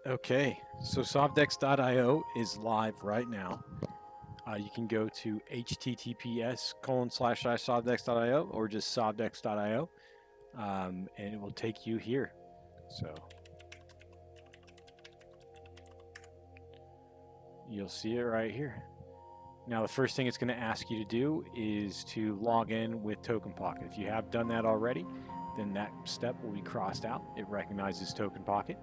Okay, so Sovdex.io is live right now. You can go to https://sovdex.io or just sovdex.io, and it will take you here. So you'll see it right here. Now, the first thing it's going to ask you to do is to log in with Token Pocket. If you have done that already, then that step will be crossed out. It recognizes Token Pocket.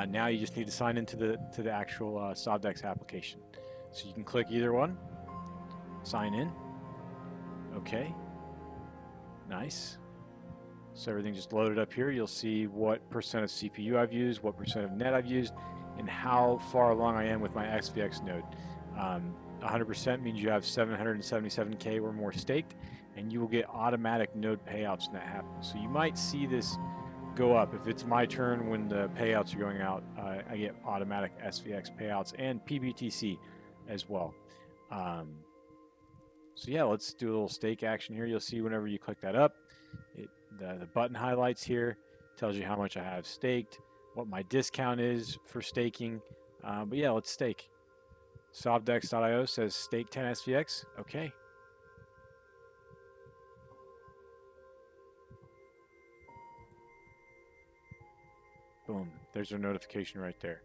Now you just need to sign into the actual Sovdex application. So you can click either one, sign in. Okay, nice. So everything just loaded up here. You'll see what percent of CPU I've used, what percent of net I've used, and how far along I am with my SVX node. 100% means you have 777K or more staked, and you will get automatic node payouts when that happens. So you might see this go up. If it's my turn when the payouts are going out, I get automatic SVX payouts and PBTC as well. So yeah, let's do a little stake action here. You'll see whenever you click that up, the button highlights here, tells you how much I have staked, what my discount is for staking. But yeah, let's stake. Sovdex.io says stake 10 SVX. Okay. Boom. There's our notification right there.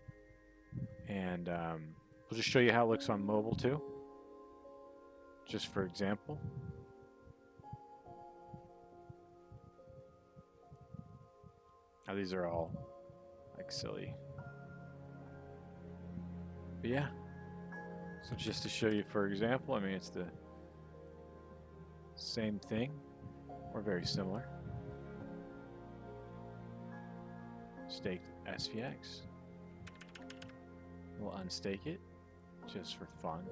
And we'll just show you how it looks on mobile too, just for example. Now these are all like silly. But yeah. So just to show you for example, I mean it's the same thing or very similar. Staked SVX. We'll unstake it just for fun.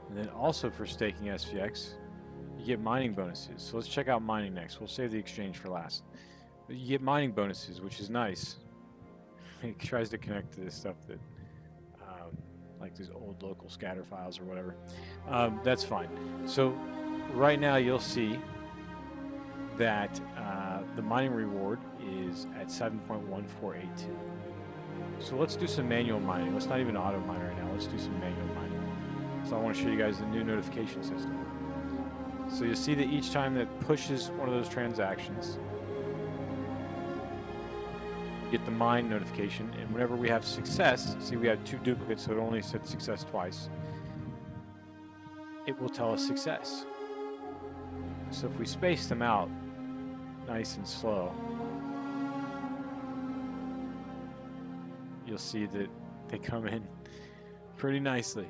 And then also for staking SVX, you get mining bonuses. So let's check out mining next. We'll save the exchange for last. But you get mining bonuses, which is nice. It tries to connect to this stuff that, like these old local scatter files or whatever. That's fine. So right now you'll see that the mining reward is at 7.1482. So let's do some manual mining. Let's not even auto mine right now. Let's do some manual mining. So I want to show you guys the new notification system. So you'll see that each time that pushes one of those transactions, you get the mine notification. And whenever we have success, see we have two duplicates, so it only said success twice. It will tell us success. So if we space them out nice and slow, you'll see that they come in pretty nicely.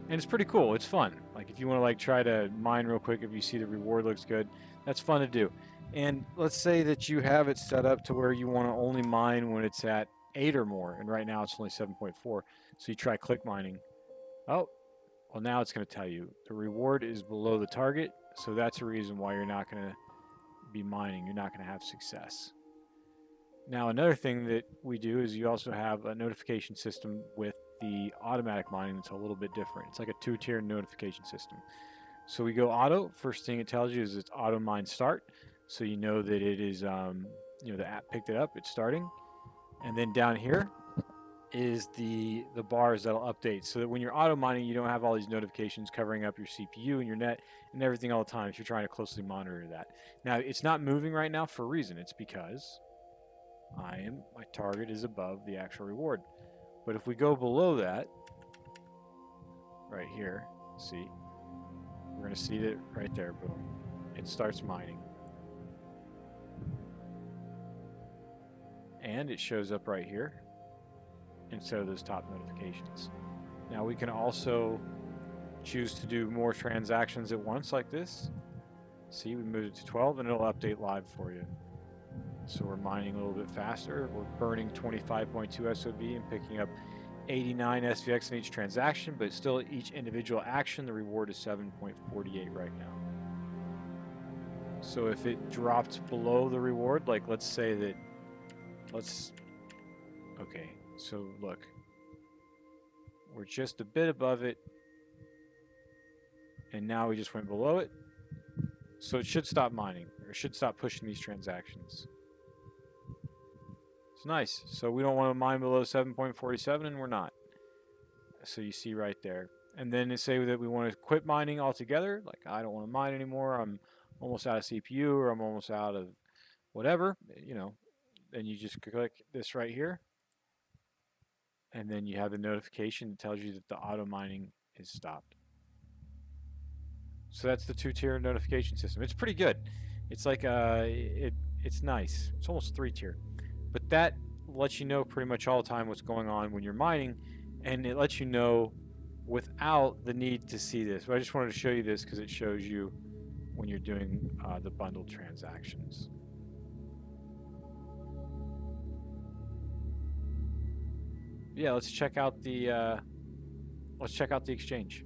And it's pretty cool. It's fun. Like if you want to like try to mine real quick, if you see the reward looks good, that's fun to do. And let's say that you have it set up to where you want to only mine when it's at 8 or more, and right now it's only 7.4. So you try click mining. Oh, well now it's going to tell you the reward is below the target, so that's a reason why you're not going to be mining. You're not going to have success. Now another thing that we do is you also have a notification system with the automatic mining that's a little bit different. It's like a two-tier notification system. So we go auto. First thing it tells you is it's auto mine start. So you know that it is, the app picked it up. It's starting. And then down here is the bars that'll update so that when you're auto mining, you don't have all these notifications covering up your CPU and your net and everything all the time if you're trying to closely monitor that. Now, it's not moving right now for a reason. It's because my target is above the actual reward. But if we go below that, right here, see, we're going to see it right there, boom. It starts mining. And it shows up right here instead of those top notifications. Now we can also choose to do more transactions at once like this. See, we moved it to 12 and it'll update live for you. So we're mining a little bit faster. We're burning 25.2 SOV and picking up 89 SVX in each transaction, but still each individual action, the reward is 7.48 right now. So if it dropped below the reward, like let's say that, okay, so look, we're just a bit above it, and now we just went below it. So it should stop mining, or it should stop pushing these transactions. It's nice. So we don't want to mine below 7.47, and we're not. So you see right there. And then say that we want to quit mining altogether. Like, I don't want to mine anymore. I'm almost out of CPU, or I'm almost out of whatever. You know, then you just click this right here. And then you have the notification that tells you that the auto mining is stopped. So that's the two-tier notification system. It's pretty good. It's like it's nice. It's almost three-tier, but that lets you know pretty much all the time what's going on when you're mining, and it lets you know without the need to see this. But I just wanted to show you this because it shows you when you're doing the bundled transactions. Yeah, let's check out the exchange.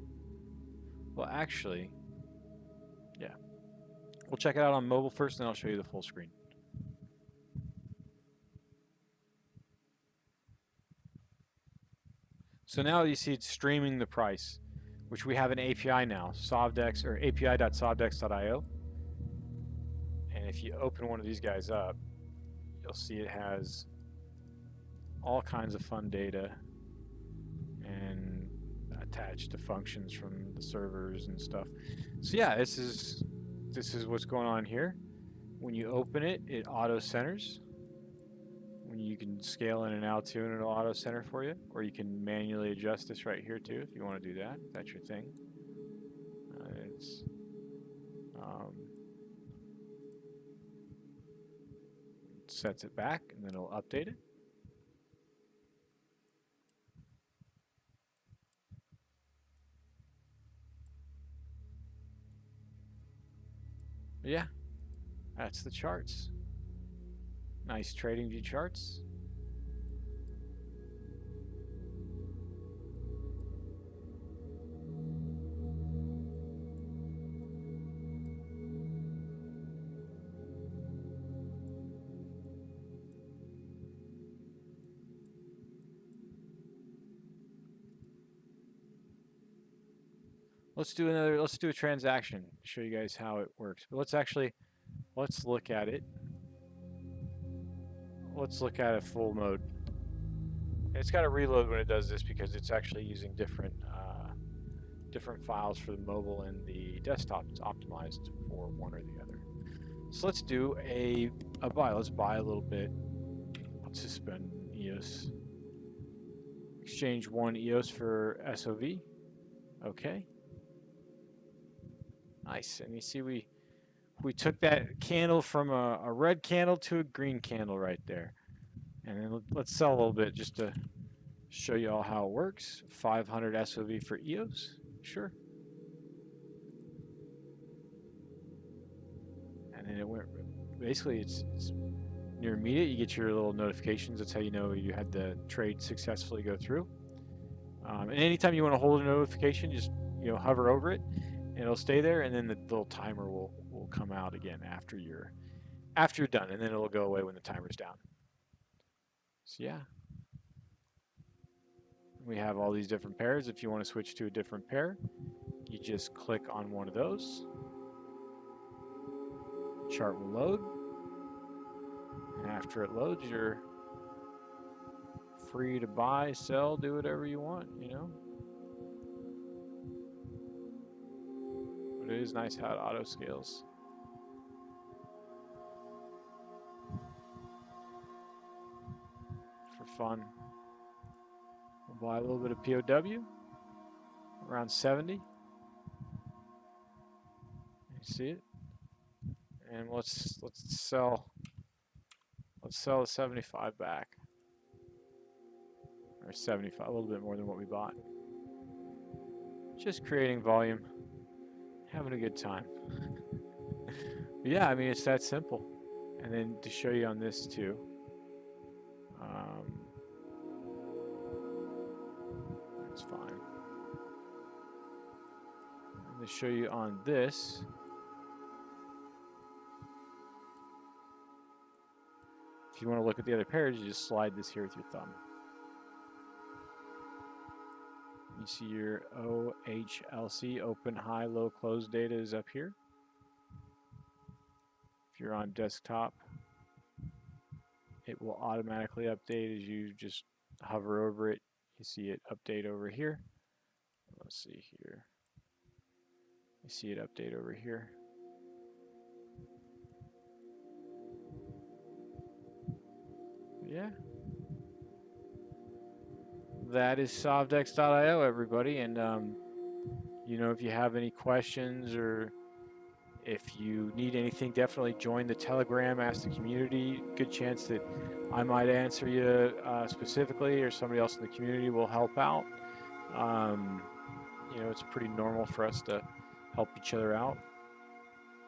Well, actually, yeah, we'll check it out on mobile first, then I'll show you the full screen. So now you see it's streaming the price, which we have an API now, Sovdex, or api.sovdex.io. And if you open one of these guys up, you'll see it has all kinds of fun data and attached to functions from the servers and stuff. So yeah, this is what's going on here. When you open it, it auto centers. When you can scale in and out too, and it'll auto center for you, or you can manually adjust this right here too if you want to do that. That's your thing. It's sets it back, and then it'll update it. But yeah, that's the charts. Nice trading view charts. Let's do a transaction to show you guys how it works. But let's look at it. Let's look at it full mode. And it's got to reload when it does this because it's actually using different files for the mobile and the desktop. It's optimized for one or the other. So let's do a buy. Let's buy a little bit. Let's suspend EOS. Exchange 1 EOS for SOV. Okay. Nice. And you see we took that candle from a red candle to a green candle right there. And then let's sell a little bit just to show you all how it works. 500 SOV for EOS. Sure. And then it went, basically it's near immediate. You get your little notifications. That's how you know you had the trade successfully go through. And anytime you want to hold a notification, just hover over it, and it'll stay there. And then the little timer will come out again after you're done, and then it'll go away when the timer's down. So yeah, we have all these different pairs. If you want to switch to a different pair, you just click on one of those. Chart will load, and after it loads, you're free to buy, sell, do whatever you want, But it is nice how it auto scales. For fun. We'll buy a little bit of POW, around 70. You see it? And let's sell the 75 back. Or 75, a little bit more than what we bought. Just creating volume, having a good time. But yeah, I mean, it's that simple. And then to show you on this too, that's fine. And to show you on this, if you want to look at the other pairs, you just slide this here with your thumb. You see your OHLC, open, high, low, close data is up here. If you're on desktop, it will automatically update as you just hover over it. You see it update over here. Let's see here. You see it update over here. Yeah. That is Sovdex.io, everybody. And, you know, if you have any questions or if you need anything, definitely join the Telegram, ask the community. Good chance that I might answer you specifically, or somebody else in the community will help out. You know, it's pretty normal for us to help each other out.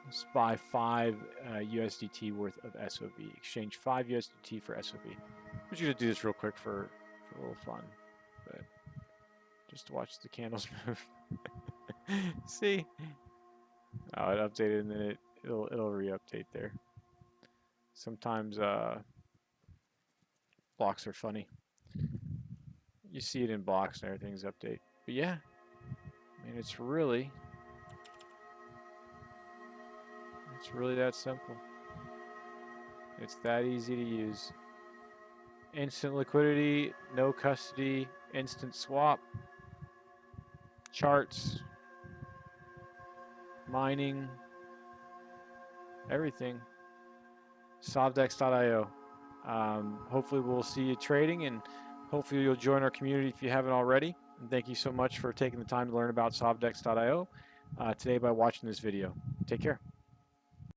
Let's buy 5 USDT worth of SOV. Exchange 5 USDT for SOV. I'm just going to do this real quick for a little fun, but just to watch the candles move. See? Oh, it updated and then it'll re-update there. Sometimes blocks are funny. You see it in blocks and everything's update. But yeah, I mean, it's really that simple. It's that easy to use. Instant liquidity, no custody, instant swap, charts, mining, everything. Sovdex.io. Hopefully we'll see you trading, and hopefully you'll join our community if you haven't already. And thank you so much for taking the time to learn about Sovdex.io today by watching this video. Take care.